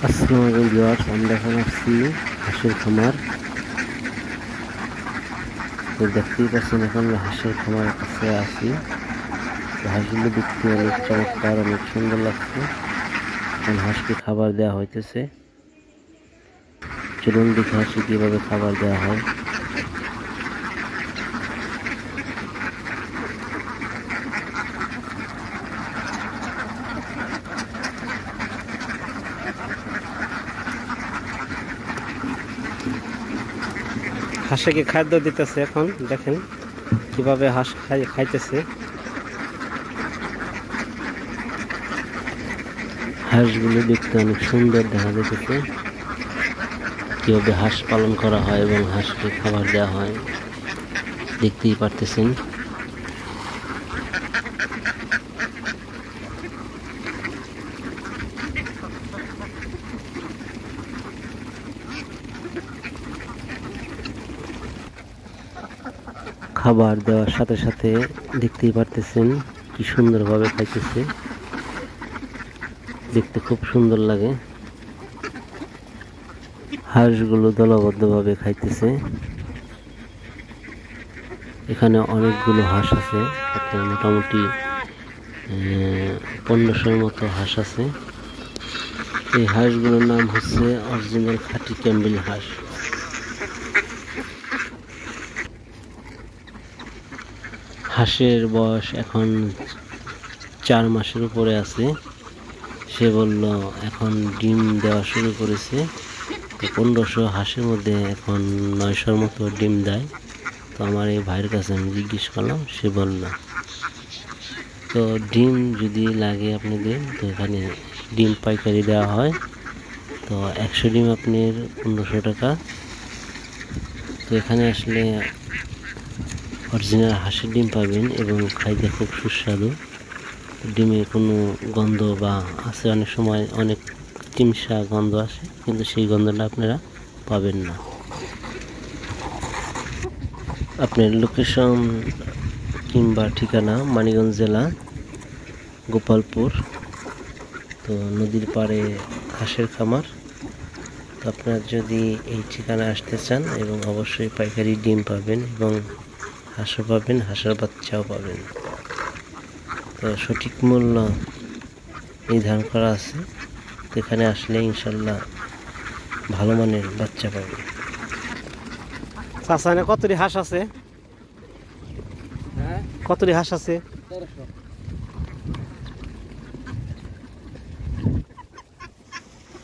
আসসালামু আলাইকুম ভিউয়ার্স, আমরা এখন আসছি হাঁসের খামার। তো দেখতেই পাচ্ছেন এখন হাঁসের খামারের কাছে আছি। তো হাঁসগুলো দেখতে অনেক চমৎকার, অনেক সুন্দর লাগছে। এখন হাঁসকে খাবার দেওয়া হইতেছে। চলুন দেখে আসি কিভাবে খাবার দেওয়া হয়। হাঁসকে খাদ্য দিতেছে, এখন দেখেন কিভাবে হাঁস খাইতেছে। হাঁসগুলো দেখতে অনেক সুন্দর দেখা যাইতেছে। কিভাবে হাঁস পালন করা হয় এবং হাঁসকে খাবার দেওয়া হয় দেখতেই পারতেছেন। খাবার দেওয়ার সাথে সাথে দেখতেই পারতেছেন কি সুন্দরভাবে খাইতেছে। দেখতে খুব সুন্দর লাগে। হাঁসগুলো দলবদ্ধভাবে খাইতেছে। এখানে অনেকগুলো হাঁস আছে, মোটামুটি 1500-র মতো হাঁস আছে। এই হাঁসগুলোর নাম হচ্ছে অরিজিনাল খাঁটি ক্যাম্বেল হাঁস। হাঁসের বয়স এখন 4 মাসের উপরে আছে। সে বলল এখন ডিম দেওয়া শুরু করেছে। 1500 হাঁসের মধ্যে এখন 900-র মতো ডিম দেয়। তো আমার এই ভাইয়ের কাছে আমি জিজ্ঞেস করলাম, সে বলল তো ডিম যদি লাগে আপনাদের, তো এখানে ডিম পাইকারি দেওয়া হয়। তো 100 ডিম আপনার 1500 টাকা। তো এখানে আসলে অরিজিনাল হাঁসের ডিম পাবেন এবং খাইতে খুব সুস্বাদু। ডিমে কোনো গন্ধ বা আছে, অনেক সময় অনেক চিমসা গন্ধ আসে, কিন্তু সেই গন্ধটা আপনারা পাবেন না। আপনার লোকেশন কিংবা ঠিকানা মানিকগঞ্জ জেলা গোপালপুর। তো নদীর পাড়ে হাঁসের খামার। তো আপনার যদি এই ঠিকানা আসতে চান, এবং অবশ্যই পাইকারি ডিম পাবেন এবং হাঁসও পাবেন, হাঁসের বাচ্চাও পাবেন। তো সঠিক মূল্য নির্ধারণ করা আছে। তো এখানে আসলে ইনশাল্লাহ ভালো মানের বাচ্চা পাবেন। চাচা, কতটি হাঁস আছে? কতটি হাঁস আছে?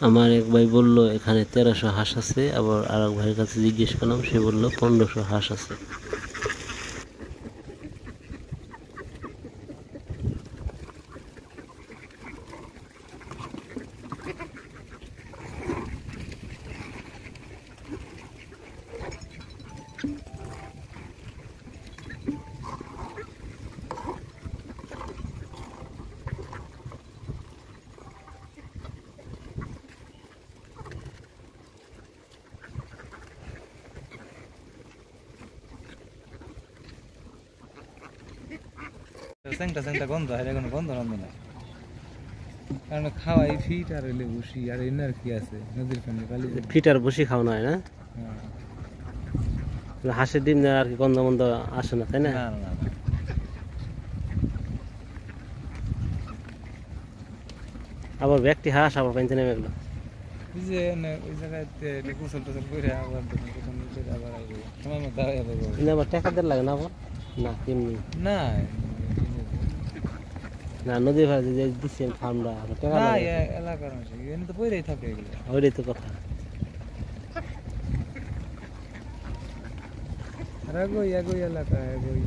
আমার এক ভাই বলল এখানে 1300 হাঁস আছে। আবার আর এক ভাইয়ের কাছে জিজ্ঞেস করলাম, সে বলল 1500 হাঁস আছে। গন্ধ হয়, কোনো গন্ধ নাই, কারণ খাওয়াই ফিট আর হইলে ভুসি আর এনে আর কি আছে নদীর পানি পালি। ফিট আর বসি খাওয়ানো হয় না? হাঁসের ডিম দেওয়া আর কি গন্ধ মন্দ আসে না, তাই না? আবার ব্যক্তি হাঁস আবার পাইতে নেমে গেল। ওই জায়গায় গোসল টোসল করে আবার সময় মতো আবার টাকাদের লাগে না? আবার না কেমনি না না, নদীর ভাড়া যে দিচ্ছেন ফার্মটা টাকা লাগে। এলাকার এনে তো বইরেই থাকে এগুলো। ওইটাই তো কথা। আর এগোই এলাকা এগোই